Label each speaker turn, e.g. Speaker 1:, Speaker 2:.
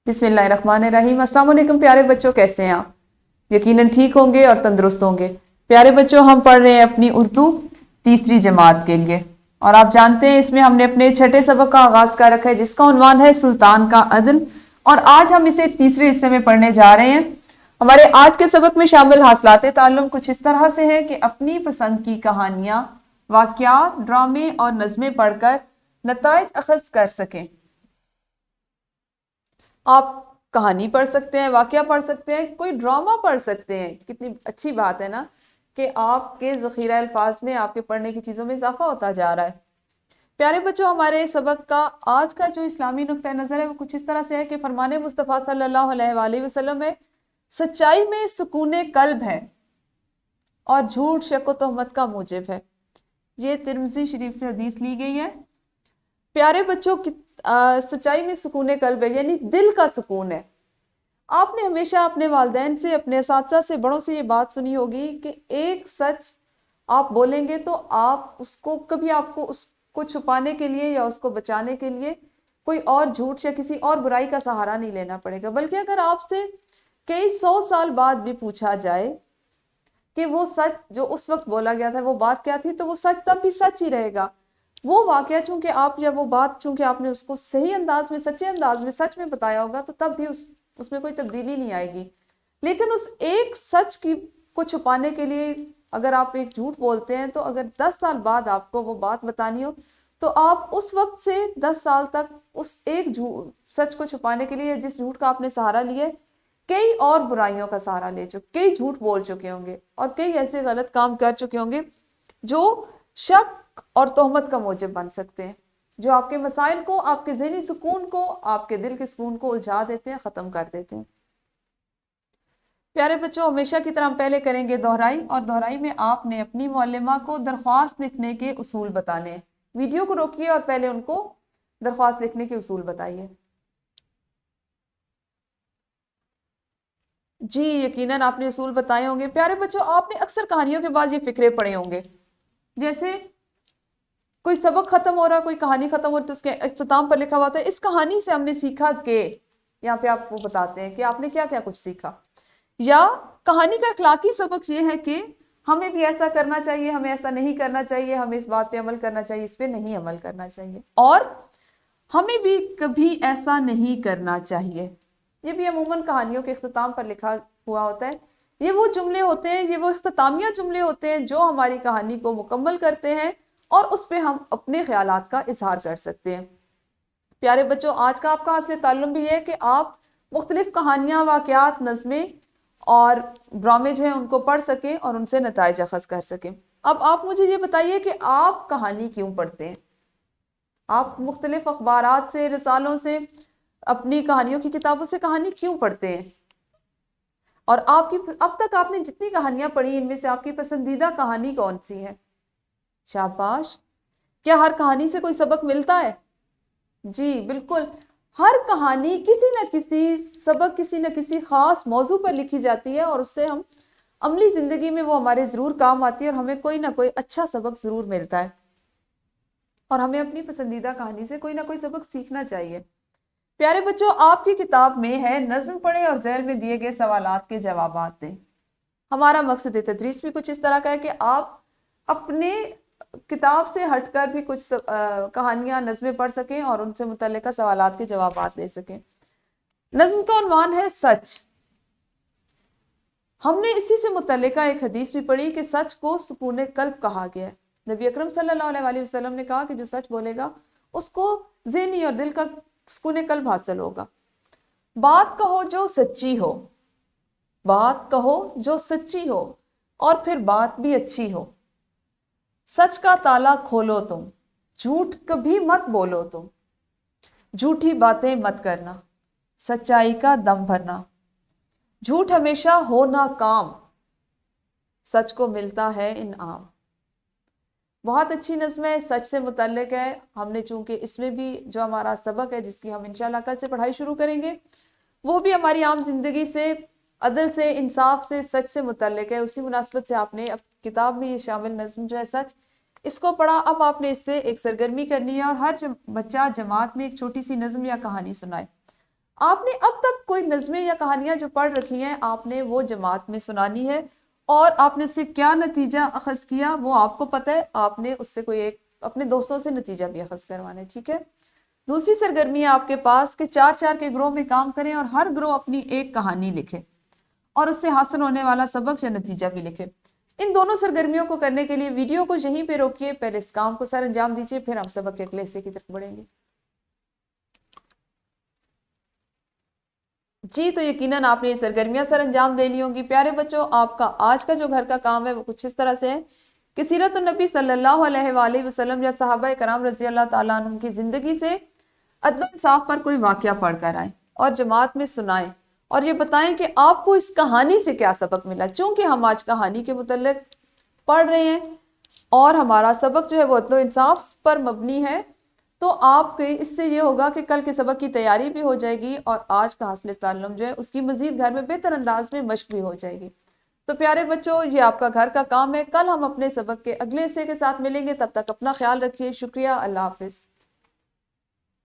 Speaker 1: बिस्मिल्लाहिर्रहमानिर्रहीम। अस्सलाम वालेकुम प्यारे बच्चों, कैसे हैं आप? यकीनन ठीक होंगे और तंदुरुस्त होंगे। प्यारे बच्चों, हम पढ़ रहे हैं अपनी उर्दू तीसरी जमात के लिए, और आप जानते हैं इसमें हमने अपने छठे सबक का आगाज कर रखा है जिसका उन्वान है सुल्तान का अदल, और आज हम इसे तीसरे हिस्से में पढ़ने जा रहे हैं। हमारे आज के सबक में शामिल हासिलात ताल्लुम कुछ इस तरह से है कि अपनी पसंद की कहानियां, वाक़यात, ड्रामे और नज़में पढ़कर नताइज अखज़ कर सकें। आप कहानी पढ़ सकते हैं, वाकया पढ़ सकते हैं, कोई ड्रामा पढ़ सकते हैं। कितनी अच्छी बात है ना कि आपके ज़ख़ीरा अल्फाज में, आपके पढ़ने की चीज़ों में इजाफा होता जा रहा है। प्यारे बच्चों, हमारे सबक का आज का जो इस्लामी नुक्ता नज़र है वो कुछ इस तरह से है कि फरमाने मुस्तफ़ा सल्लल्लाहु अलैहि वसल्लम में सच्चाई में सुकून कल्ब है और झूठ शक व तहमत का मूजिब है। ये तिर्मिज़ी शरीफ से हदीस ली गई है। प्यारे बच्चों, सच्चाई में सुकून कल्ब है यानी दिल का सुकून है। आपने हमेशा अपने वालिदैन से, अपने असातिज़ा से, बड़ों से ये बात सुनी होगी कि एक सच आप बोलेंगे तो आप उसको कभी, आपको उसको छुपाने के लिए या उसको बचाने के लिए कोई और झूठ या किसी और बुराई का सहारा नहीं लेना पड़ेगा। बल्कि अगर आपसे कई 100 साल बाद भी पूछा जाए कि वो सच जो उस वक्त बोला गया था वो बात क्या थी, तो वो सच तब भी सच ही रहेगा। वो वाकया चूंकि आप, या वो बात चूंकि आपने उसको सही अंदाज में, सच्चे अंदाज में, सच में बताया होगा, तो तब भी उसमें कोई तब्दीली नहीं आएगी। लेकिन उस एक सच की को छुपाने के लिए अगर आप एक झूठ बोलते हैं, तो अगर 10 साल बाद आपको वो बात बतानी हो, तो आप उस वक्त से 10 साल तक उस एक सच को छुपाने के लिए, जिस झूठ का आपने सहारा लिया, कई और बुराइयों का सहारा ले चुके, कई झूठ बोल चुके होंगे और कई ऐसे गलत काम कर चुके होंगे जो शक और तोहमत का मूजिब बन सकते हैं, जो आपके मसाइल को, आपके ज़हनी सुकून को, आपके दिल के सुकून को उलझा देते हैं, ख़त्म कर देते हैं। प्यारे बच्चों, हमेशा की तरह हम पहले करेंगे दोहराई, और दोहराई में आपने अपनी मौलिमा को दरख्वास्त लिखने के उसूल बताने हैं। वीडियो को रोकिए और पहले उनको दरख्वास्त लिखने के उसूल बताइए। जी, यकीनन आपने उसूल बताए होंगे। प्यारे बच्चों, आपने अक्सर कहानियों के बाद ये फिक्रे पढ़े होंगे, जैसे कोई सबक खत्म हो रहा, कोई कहानी खत्म हो रही, तो उसके इख्तिताम पर लिखा हुआ था, इस कहानी से हमने सीखा कि, यहाँ पे आपको बताते हैं कि आपने क्या क्या कुछ सीखा। या कहानी का अखलाकी सबक ये है कि हमें भी ऐसा करना चाहिए, हमें ऐसा नहीं करना चाहिए, हमें इस बात पे अमल करना चाहिए, इस पे नहीं अमल करना चाहिए, और हमें भी कभी ऐसा नहीं करना चाहिए। ये भी अमूमन कहानियों के इख्तिताम पर लिखा हुआ होता है। ये वो जुमले होते हैं, ये वो इख्तितामिया जुमले होते हैं जो हमारी कहानी को मुकम्मल करते हैं और उस पर हम अपने ख्यालात का इजहार कर सकते हैं। प्यारे बच्चों, आज का आपका असली ताल्लुम भी है कि आप मुख्तलिफ कहानियाँ, वाक़यात, नज़में और ड्रामे जो हैं उनको पढ़ सकें और उनसे नताइज अखज़ कर सकें। अब आप मुझे ये बताइए कि आप कहानी क्यों पढ़ते हैं? आप मुख्तलिफ अखबारात से, रिसालों से, अपनी कहानियों की किताबों से कहानी क्यों पढ़ते हैं? और आपकी अब तक आपने जितनी कहानियां पढ़ी, इनमें से आपकी पसंदीदा कहानी कौन सी है? शाबाश। क्या हर कहानी से कोई सबक मिलता है? जी बिल्कुल। हर कहानी किसी न किसी सबक, किसी न किसी खास मौजू पर लिखी जाती है, और उससे हम अमली जिंदगी में वो हमारे जरूर काम आती है, और हमें कोई ना कोई अच्छा सबक जरूर मिलता है, और हमें अपनी पसंदीदा कहानी से कोई ना कोई सबक सीखना चाहिए। प्यारे बच्चों, आपकी किताब में है नज़्म पढ़ें और ज़ैल में दिए गए सवालात के जवाबात दें। हमारा मकसद तदरीस भी कुछ इस तरह का है कि आप अपने किताब से हटकर भी कुछ कहानियां, नज़में पढ़ सकें और उनसे मुतल्लिका सवालात के जवाबात दे सकें। नज़्म का उन्वान है सच। हमने इसी से मुतल्लिका एक हदीस भी पढ़ी कि सच को सुकून कल्ब कहा गया है। नबी अकरम सल्लल्लाहु अलैहि वसल्लम ने कहा कि जो सच बोलेगा उसको ज़हनी और दिल का सुकून कल्ब हासिल होगा। बात कहो जो सच्ची हो, बात कहो जो सच्ची हो, और फिर बात भी अच्छी हो। सच का ताला खोलो तुम, झूठ कभी मत बोलो तुम। झूठी बातें मत करना, सच्चाई का दम भरना। झूठ हमेशा हो ना काम, सच को मिलता है इनाम। बहुत अच्छी नज़्म है, सच से मुतल्लिक है। हमने चूंकि इसमें भी जो हमारा सबक है, जिसकी हम इंशाल्लाह कल से पढ़ाई शुरू करेंगे, वो भी हमारी आम जिंदगी से, अदल से, इंसाफ से, सच से मुतल्लिक है। उसी मुनासबत से आपने अब किताब में ये शामिल नज़्म जो है सच, इसको पढ़ा। अब आपने इससे एक सरगर्मी करनी है और हर बच्चा जमात में एक छोटी सी नज़्म या कहानी सुनाए। آپ نے اب تک کوئی نظمیں یا کہانیاں جو پڑھ رکھی ہیں آپ نے وہ جماعت میں سنانی ہے، اور آپ نے اس سے کیا نتیجہ اخذ کیا وہ آپ کو پتہ ہے، آپ نے اس سے کوئی ایک اپنے دوستوں سے نتیجہ بھی اخذ کروانا ہے، ٹھیک ہے۔ دوسری سرگرمی ہے آپ کے پاس کہ 4 کے گروہ میں کام کریں اور ہر گروہ اپنی ایک کہانی لکھے اور اس سے حاصل ہونے والا سبق یا نتیجہ بھی لکھے۔ ان دونوں سرگرمیوں کو کرنے کے لیے ویڈیو کو یہیں پہ روکیے، پہلے اس کام کو سر انجام دیجیے، پھر ہم سبق کے اگلے حصے کی طرف بڑھیں گے۔ جی تو یقیناً آپ نے یہ سرگرمیاں سر انجام دے لی ہوں گی۔ پیارے بچوں، آپ کا آج کا جو گھر کا کام ہے وہ کچھ اس طرح سے ہے کہ سیرت النبی صلی اللہ علیہ وآلہ وسلم یا صحابہ کرام رضی اللہ تعالیٰ عنہ کی زندگی سے عدل و انصاف پر کوئی واقعہ پڑھ کر آئیں اور جماعت میں سنائیں، اور یہ بتائیں کہ آپ کو اس کہانی سے کیا سبق ملا۔ چونکہ ہم آج کہانی کے متعلق پڑھ رہے ہیں اور ہمارا سبق جو ہے وہ عدل و انصاف پر مبنی ہے، تو آپ کے اس سے یہ ہوگا کہ کل کے سبق کی تیاری بھی ہو جائے گی اور آج کا حاصل تعلم جو ہے اس کی مزید گھر میں بہتر انداز میں مشق بھی ہو جائے گی۔ تو پیارے بچوں، یہ آپ کا گھر کا کام ہے۔ کل ہم اپنے سبق کے اگلے حصے کے ساتھ ملیں گے، تب تک اپنا خیال رکھیے۔ شکریہ، اللہ حافظ۔